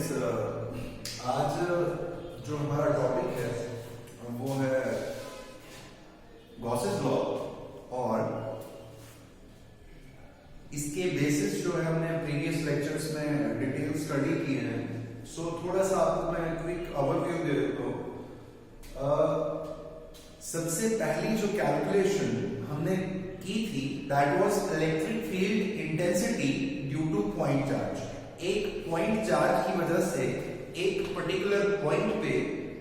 Students, आज जो हमारा टॉपिक है वो है गॉसेस लॉ और इसके बेसिस जो है हमने प्रीवियस लेक्चर्स में डिटेल स्टडी किए हैं। सो थोड़ा सा आपको मैं क्विक ओवरव्यू दे देता हूँ। सबसे पहली जो कैलकुलेशन हमने की थी that was electric field intensity due to point charge. एक पॉइंट चार्ज की वजह से एक पर्टिकुलर पॉइंट पे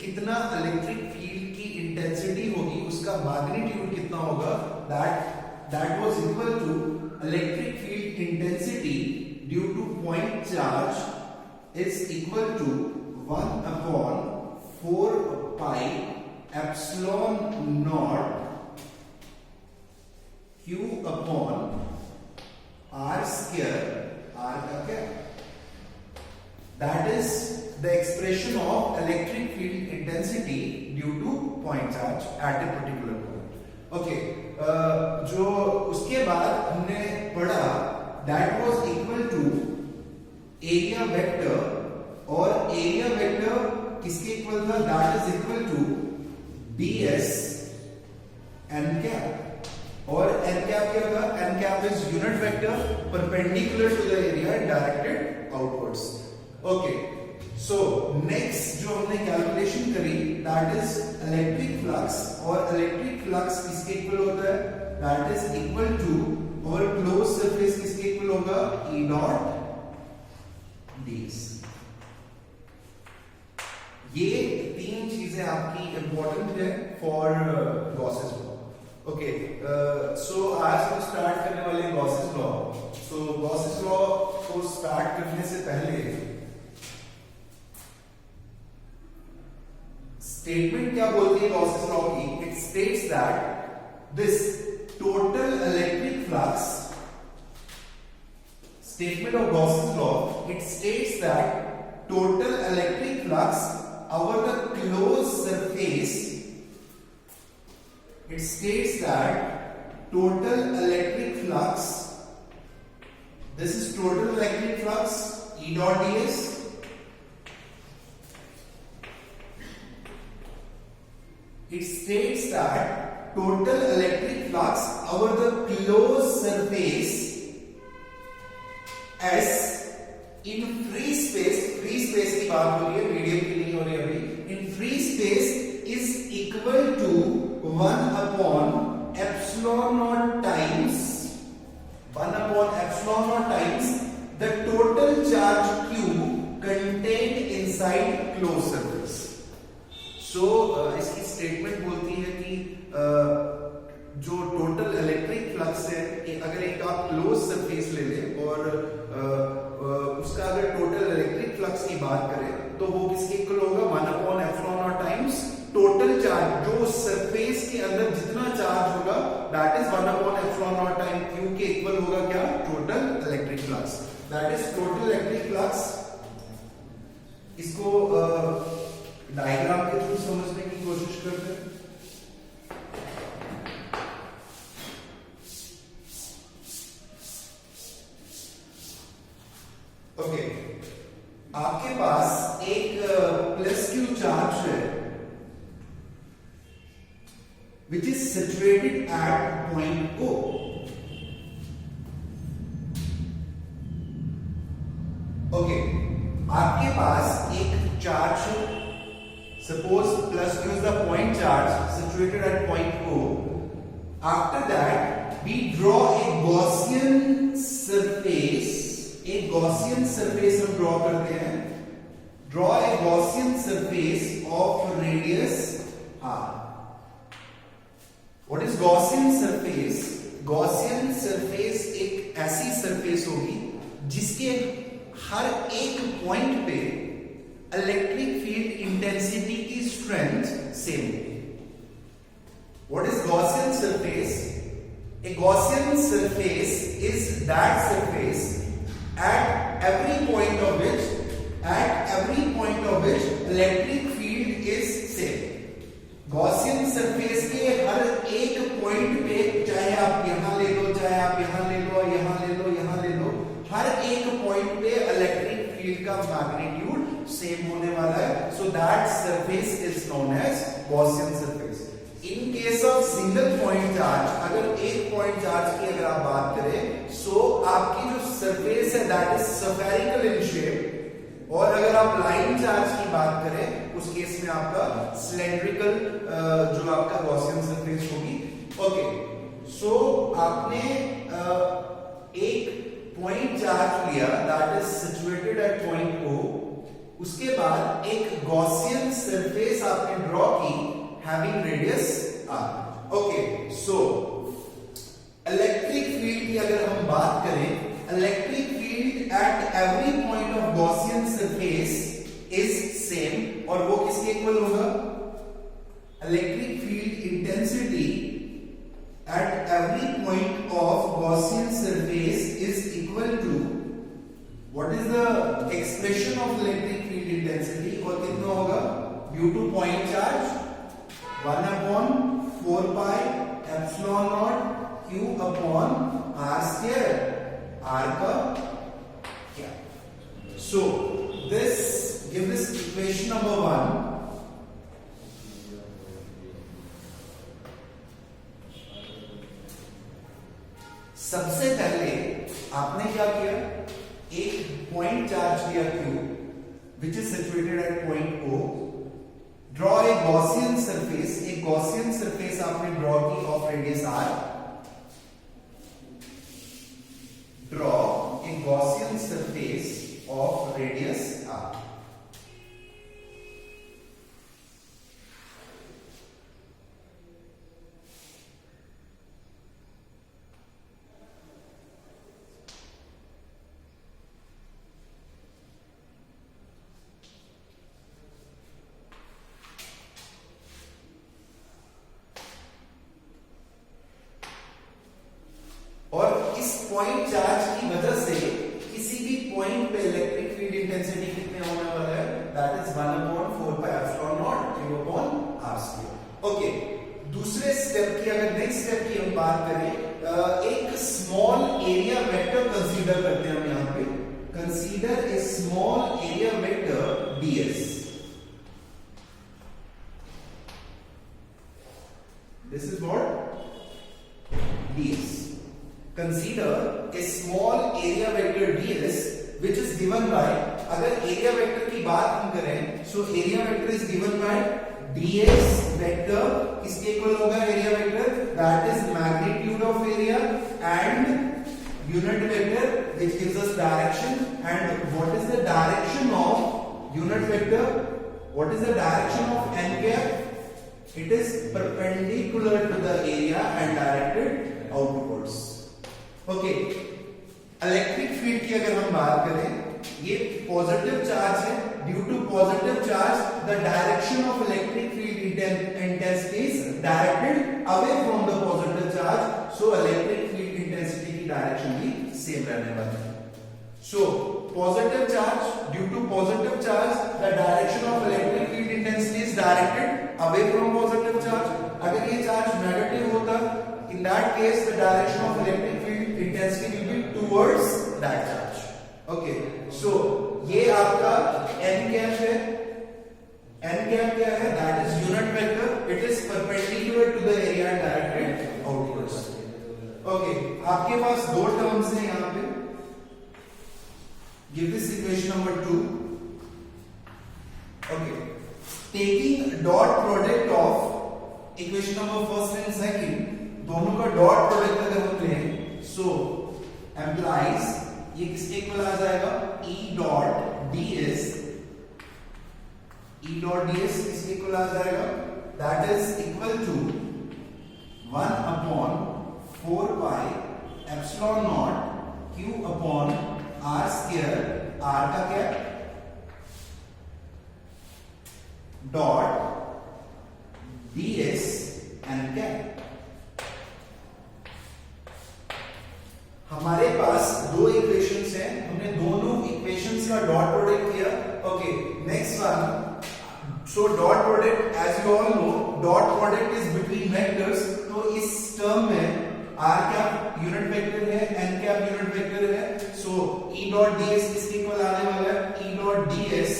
कितना इलेक्ट्रिक फील्ड की इंटेंसिटी होगी, उसका मैग्नीट्यूड कितना होगा, that was equal to electric field intensity due to point charge is equal to 1/4 pi epsilon naught Q upon R square, R का क्या, that is the expression of electric field intensity due to point charge at a particular point. Okay, जो उसके बाद हमने पढ़ा that was equal to area vector, और area vector किसके equal था, that is equal to ds n cap, और n cap क्या था, n cap is unit vector perpendicular to the area and directed outwards. Okay, so next जो हमने calculation करी that is electric flux, और electric flux किसके equal होता है, that is equal to, और closed surface किसके इक्वल होगा, E dot ds. ये तीन चीजें आपकी इंपॉर्टेंट है फॉर गॉसेस लॉ। ओके, सो आज हम स्टार्ट करने वाले गॉसेस लॉ। सो गॉसेस लॉ को स्टार्ट करने से पहले स्टेटमेंट क्या बोलती है गॉसेस लॉ की, it states that this total electric flux, statement of Gauss's law, it states that total electric flux over the closed surface, it states that total electric flux, this is total electric flux E dot ds, it states that total electric flux over the closed surface S in free space, free space की बात हो रही है, medium की नहीं हो रही अभी, in free space is equal to 1/epsilon naught times, 1/epsilon naught times the total charge Q contained inside closed surface. So इसकी स्टेटमेंट बोलती है कि जो टोटल इलेक्ट्रिक फ्लक्स है, अगर एक आप क्लोज सरफेस ले लें और उसका अगर टोटल इलेक्ट्रिक फ्लक्स की बात करें तो वो किसके इक्वल होगा, 1/epsilon naught times total charge, जो सरफेस के अंदर जितना चार्ज होगा that is 1/epsilon naught time Q के इक्वल होगा क्या, total electric flux, that is total electric flux. इसको डायग्राम के थ्रू समझने की कोशिश करते हैं। ओके, आपके पास एक प्लस क्यू चार्ज है which is situated at point O। Okay, आपके पास एक charge, suppose plus Q is the point charge situated at point O। After that we draw a Gaussian surface, एक गॉसियन सरफेस हम draw करते हैं, draw a Gaussian surface of radius r। What is Gaussian surface, Gaussian surface एक ऐसी surface होगी जिसके हर एक पॉइंट पे इलेक्ट्रिक फील्ड इंटेंसिटी की स्ट्रेंथ सेम होगी। What is Gaussian surface, A Gaussian surface is that surface at every point of which electric field is same। Gaussian surface के हर एक पॉइंट पे, चाहे आप यहां ले लो, चाहे आप यहां ले लो, यहां ले लो, यहां ले लो, हर एक पॉइंट पे इलेक्ट्रिक फील्ड का मैग्नीट्यूड सेम होने वाला है, so that surface is known as Gaussian surface. In case of single point charge, अगर एक पॉइंट चार्ज की अगर आप बात करें, सो आपकी जो सरफेस है that is spherical in shape, और अगर आप लाइन चार्ज की बात करें उस केस में आपका सिलेंड्रिकल जो आपका गॉसियन सरफेस होगी। ओके, सो आपने एक पॉइंट चार्ज लिया that is situated at point O, उसके बाद एक गॉसियन सरफेस आपने ड्रॉ की हैविंग रेडियस r। ओके, सो इलेक्ट्रिक फील्ड की अगर हम बात करें, electric field at every point of Gaussian surface is same, और वो किसके इक्वल होगा? Electric field intensity at every point of Gaussian surface is equal to, what is the expression of electric field intensity, और कितना होगा? due to point charge 1 upon 4 pi epsilon naught q upon r square, r का क्या? So this give this equation number 1. सबसे पहले आपने क्या किया? एक पॉइंट चार्ज लिया Q which is situated at point O, draw a Gaussian surface, एक Gaussian surface आपने ड्रॉ की of radius r, draw a Gaussian surface of radius r। Point charge की वजह से किसी भी पॉइंट पे इलेक्ट्रिक फील्ड इंटेंसिटी कितने होने वाला है? That is 1/4 pi epsilon naught q upon r square। Okay, दूसरे स्टेप की अगर नेक्स्ट स्टेप की हम बात करें, एक स्मॉल एरिया वेक्टर कंसीडर करते हैं हम यहां पे। Consider a small area vector ds, this is what? ds। Consider a small area vector ds which is given by, अगर area vector की बात हम करें, so area vector is given by ds vector, किसके इक्वल होगा area vector? That is magnitude of area and unit vector which gives us direction। And what is the direction of unit vector? What is the direction of n cap? It is perpendicular to the area and directed outwards। Okay, electric field की अगर हम बात करें, ये positive charge है, due to positive charge the direction of electric field intensity is directed away from the positive charge, so electric field intensity की direction भी same रहने वाली है। So positive charge, due to positive charge the direction of electric field intensity is directed away from positive charge. अगर ये charge negative होता, in that case the direction of electric field intensity will be towards that charge। okay, so ये आपका n cap है, n cap क्या है? that is unit vector, it is perpendicular to the area and directed outwards। okay, आपके पास दो terms हैं यहां पे, give this equation number 2। okay, taking dot product of equation number first and second, दोनों का dot product अगर हम लें, सो एम्प्लाइज ये किसके इक्वल आ जाएगा? E dot ds, E dot ds किसके इक्वल आ जाएगा? That is equal to 1/4 pi epsilon naught q upon r square, r का क्या? Dot ds n cap. हमारे पास दो इक्वेशंस हैं, हमने दोनों इक्वेशंस का डॉट प्रोडक्ट किया। Okay, next one, so dot product as you all know, dot product is between vectors, तो इस टर्म में r कैप यूनिट वेक्टर है, n कैप यूनिट वेक्टर है, सो E डॉट ds किसके equal आने वाला है? E dot ds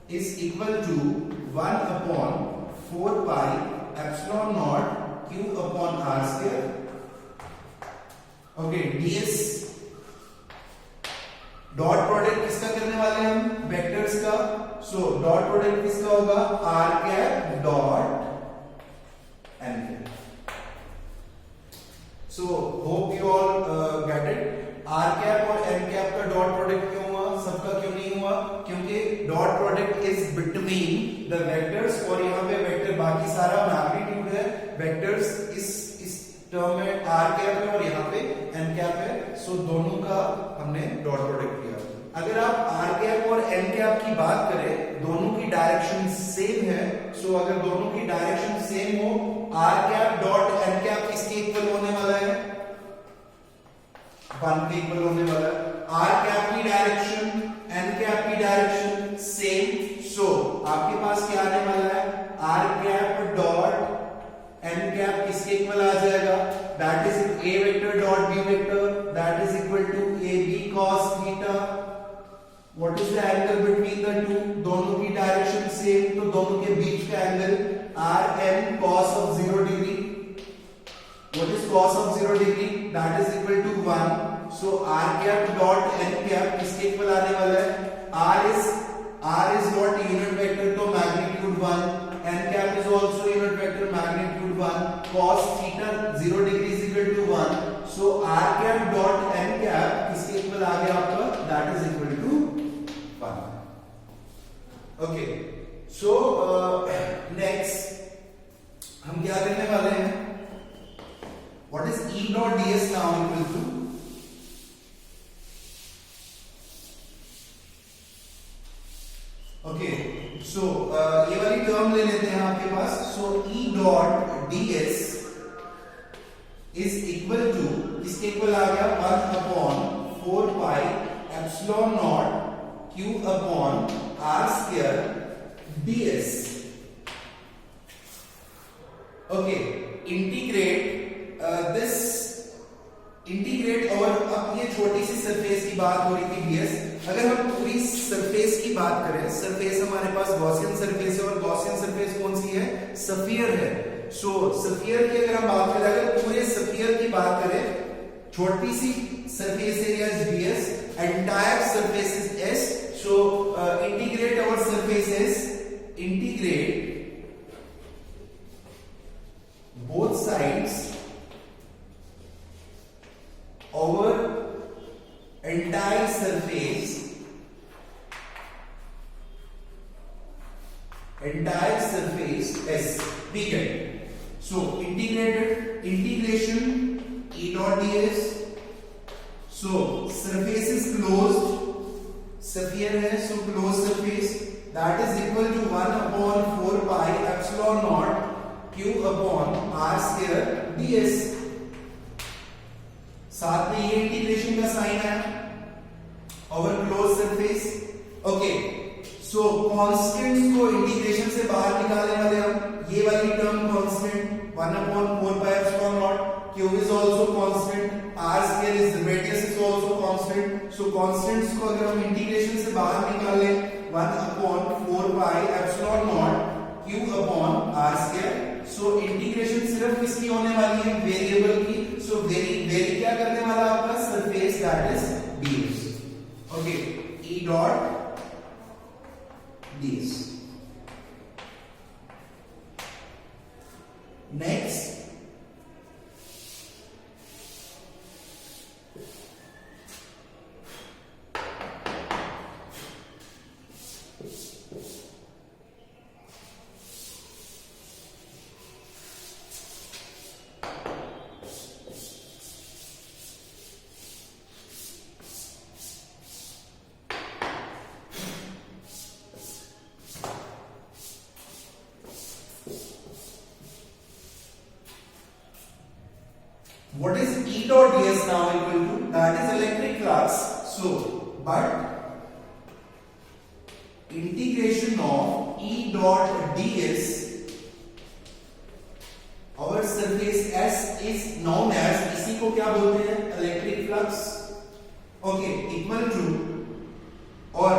is equal to 1 upon 4 pi epsilon naught q upon r square. Okay ds dot product किसका करने वाले हैं हम? वेक्टर्स का. सो डॉट प्रोडक्ट किसका होगा? r cap dot n cap. So hope you all get it. r cap और n cap का डॉट प्रोडक्ट क्यों हुआ? सबका क्यों नहीं हुआ? क्योंकि dot product is between the vectors और यहाँ पे वेक्टर बाकी सारा मैग्नीट्यूड है. वेक्टर्स इस टर्म में r कैप है और यहाँ पे n कैप है. सो दोनों का हमने डॉट प्रोडक्ट किया. अगर आप r कैप और n कैप की बात करें, दोनों की डायरेक्शन सेम है. सो अगर दोनों की डायरेक्शन सेम हो, r cap dot n cap किसके इक्वल होने वाला है? 1 के इक्वल होने वाला है. r कैप की डायरेक्शन n कैप की डायरेक्शन सेम. सो आपके पास क्या आने वाला है? r cap dot n cap किसके इक्वल आ जाएगा? That is a vector dot b vector, that is equal to ab cos theta. What is the angle between the two? दोनों की डायरेक्शन सेम, तो दोनों के बीच का angle rn cos of 0 degree. What is cos of 0 degree? That is equal to 1. So r cap dot n cap किसके equal आने वाला है? r is what? Unit vector, तो magnitude 1. n cap is also unit vector, magnitude 1. Cos theta 0 degree is equal to 1. So r cap dot n cap किसके equal आ गया आपका? That is equal to 1. Okay. So next हम क्या करने वाले हैं? What is E dot ds now equal to? Okay, so ये वाली टर्म ले लेते हैं आपके पास. So E dot ds is equal to किसके इक्वल आ गया? 1 upon 4 pi epsilon naught q upon r square ds. Okay, integrate integrate. और अब ये छोटी सी सरफेस की बात हो रही थी ds. अगर हम पूरी सरफेस की बात करें, सरफेस हमारे पास गॉसियन सरफेस है और गॉसियन सरफेस कौन सी है? स्फीयर है. सो स्फीयर की अगर हम बात करें, अगर पूरे स्फीयर की बात करें, छोटी सी surface area is ds, entire surface is s. So integrate over surface is integrate both sides over entire surface S. ठीक है. So integration E dot ds. So surface is closed, sphere है, so closed surface, that is equal to 1 upon 4 pi epsilon naught q upon r square ds. साथ में ये integration का sign है over close surface. Okay, सो constants को integration से बाहर निकालने वाले हम. ये वाली term constant 1 upon 4 pi epsilon naught, q is also constant, r square is radius is also constant. So constants को अगर हम इंटीग्रेशन से बाहर निकाल लें, 1 upon 4 pi epsilon naught q upon r square. So integration सिर्फ किसकी होने वाली है? वेरिएबल की. सो वेरी क्या करने वाला आपका? Surface, that is ds. Okay, E dot ds. Next what is E dot ds now equal to? That is electric flux. So, but integration of E dot ds over surface S is known as, इसी को क्या बोलते हैं? Electric flux. Okay, equal to, और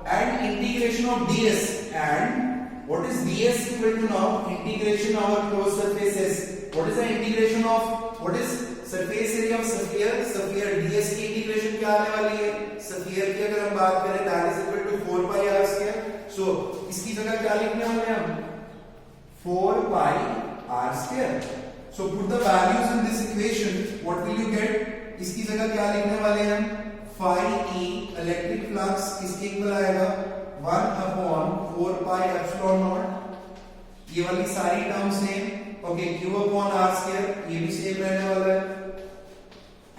and integration of ds our closed surface S. What is the integration of what is surface area of sphere? Sphere ds की integration क्या आने वाली है? Sphere की अगर हम बात करें that is equal to 4 pi r square. So इसकी जगह क्या लिखने वाले हैं हम? 4 pi r square. So put the values in this equation. What will you get? इसकी जगह क्या लिखने वाले हैं? Phi e electric flux किसके इक्वल आएगा? 1 upon 4 pi epsilon naught. ये वाली सारी term same. Okay, q upon r square ये भी सेम रहने वाला है.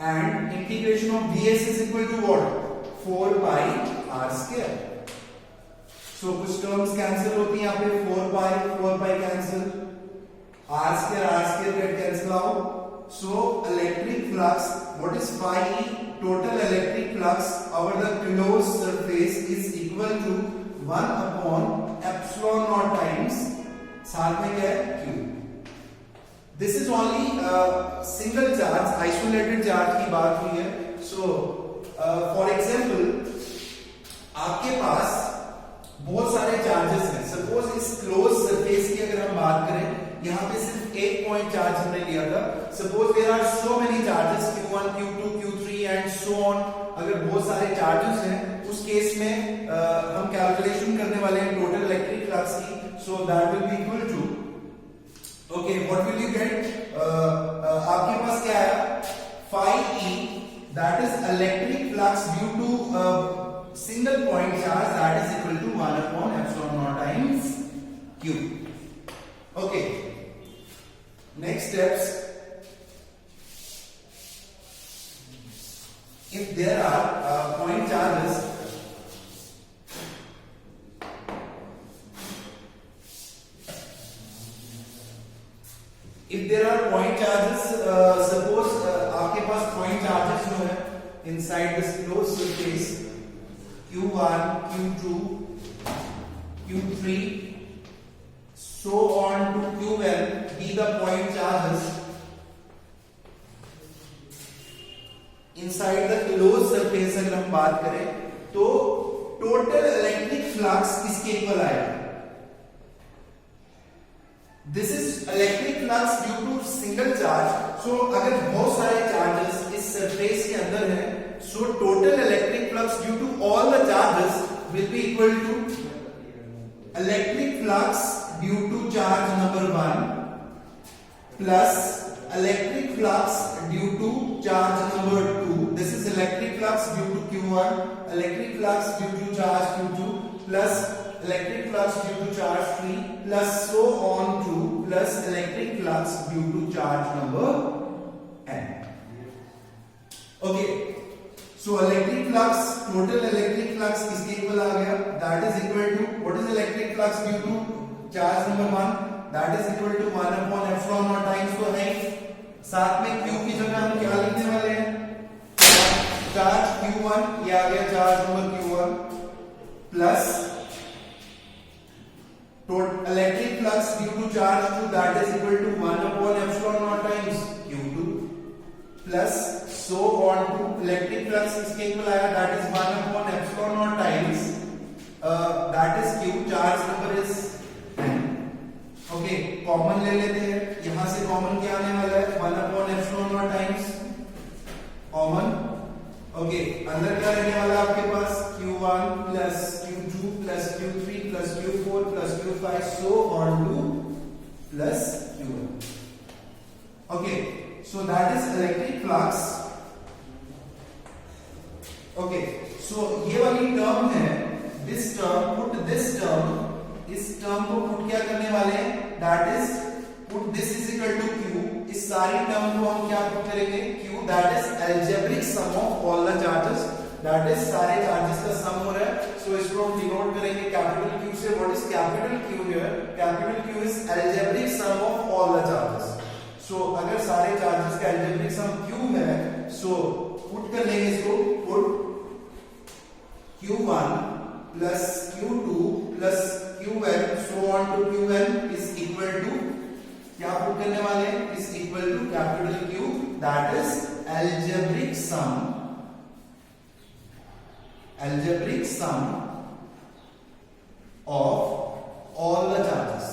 And integration of ds is equal to what? 4 pi r square. सो कुछ टर्म्स कैंसिल होती हैं यहाँ पे. 4 pi cancel. r square get cancel out. So electric flux, what is phi e? Total electric flux over the closed surface is equal to 1 upon epsilon naught times साथ में क्या है? q. This is only single charge, isolated charge की बात हुई है. So for example, आपके पास बहुत सारे चार्जेस हैं. सपोज इस क्लोज सरफेस की अगर हम बात करें, यहाँ पे सिर्फ एक पॉइंट चार्ज हमने लिया था. Suppose there are so many charges q1, q2, q3 and so on. अगर बहुत सारे चार्जेस हैं, उस केस में हम कैलकुलेशन करने वाले हैं टोटल इलेक्ट्रिक फ्लक्स की. So that will be equal to, okay, what will you get? आपके पास क्या है? phi e, that is electric flux due to single point charge, that is equal to 1 upon epsilon naught times q. Okay, next steps. If there are point charges, suppose आपके पास point charges जो है inside this closed surface q1, q2, q3, so on to qn be the point charges inside the closed surface. अगर हम बात करें तो total electric flux किसके equal आएगा? This is electric flux due to single charge. So अगर बहुत सारे चार्जेस इस सरफेस के अंदर हैं, so total electric flux due to all the charges will be equal to electric flux due to charge number 1 plus electric flux due to charge number 2. This is electric flux due to q1, electric flux due to charge q2 plus electric flux due to charge 3 plus so on to plus electric flux due to charge number n. Okay, so electric flux, total electric flux किसके equal आ गया? That is equal to, what is electric flux due to charge number 1? That is equal to 1 upon epsilon naught times तो है. साथ में q की जगह हम क्या लिखने वाले हैं? चार्ज q1, ये आ गया charge number q1 plus total electric flux due to charge 2, that is equal to 1 upon epsilon naught times q2 plus so on to electric flux इसके इक्वल आया, that is 1 upon epsilon naught times that is q. charge number is n. Okay, common ले लेते हैं. यहां से common क्या आने वाला है? 1 upon epsilon naught times common. Okay, अंदर क्या रहने वाला है आपके पास? q1 plus q2 plus q3 plus q4 plus q5 so on to plus q1. Okay, so that is electric flux. Okay, so ये वाली टर्म है, this term, put this term, इस टर्म को पुट क्या करने वाले हैं? that is put this is equal to q. इस सारी टर्म को हम क्या पुट करेंगे? q, that is algebraic sum of all the charges, that is सारे चार्जेस का सम हो रहा है. so इसको हम डिनोट करेंगे कैपिटल q से. what is capital q here? capital q is algebraic sum of all the charges. so अगर सारे चार्जेस का algebraic sum q है, so पुट कर लेंगे इसको. Put q1 plus q2 plus qn so on to qn is equal to, क्या put करने वाले हैं? is equal to capital Q, that is algebraic sum of all the charges.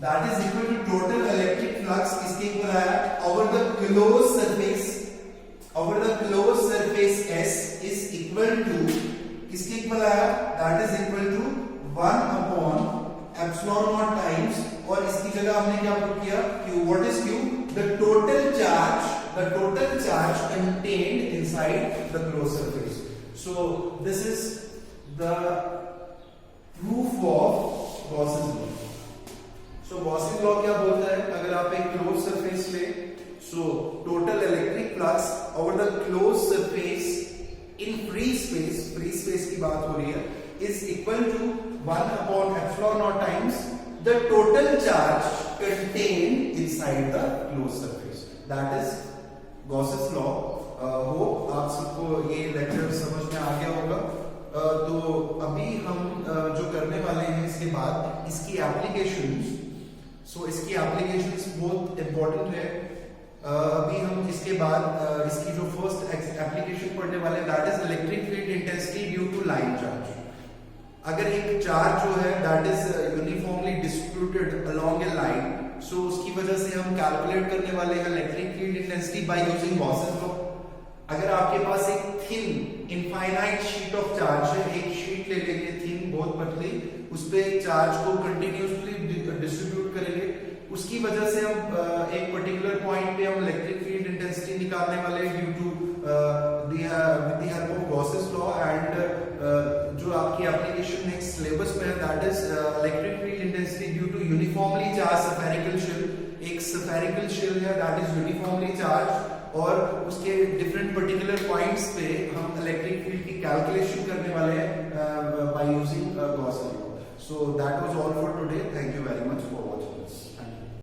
that is equal to total electric flux इसके equal है over the closed surface S is equal to किसके equal है that is equal to 1 upon epsilon naught times और इसकी जगह हमने क्या put किया Q. What is Q? The total charge contained inside the closed surface. So this is the proof of Gauss's law. So Gauss's law क्या बोलता है अगर आप एक closed surface ले so total electric flux over the closed surface in free space की बात हो रही है is equal to 1 upon epsilon naught times the total charge contained inside the closed surface. That is Gauss's law. Hope आप सबको ये lecture समझ में आ गया होगा. तो अभी हम जो करने वाले हैं इसके बाद इसकी एप्लीकेशंस. इसकी एप्लीकेशंस बहुत इंपॉर्टेंट है. अभी हम इसके बाद इसकी जो फर्स्ट एप्लीकेशन पढ़ने वाले हैं that is electric field intensity due to line charge. अगर एक चार्ज जो है that is uniformly distributed along a line so उसकी वजह से हम कैलकुलेट करने वाले हैं electric field intensity by using Gauss's law. अगर आपके पास एक thin infinite sheet of charge है एक शीट ले लेंगे थिन बहुत पतली उस पे चार्ज को कंटिन्यूअसली डिस्ट्रीब्यूट करेंगे उसकी वजह से हम एक पर्टिकुलर पॉइंट पे हम इलेक्ट्रिक फील्ड इंटेंसिटी निकालने वाले हैं due to with the help of Gauss's law. And जो आपकी एप्लीकेशन नेक्स्ट सिलेबस में है that is electric field intensity due to uniformly charge spherical shell. एक स्फेरिकल शेल है दैट इज यूनिफॉर्मली चार्ज और उसके डिफरेंट पर्टिकुलर पॉइंट्स पे हम इलेक्ट्रिक फील्ड की कैलकुलेशन करने वाले हैं by using Gauss law. So that was all for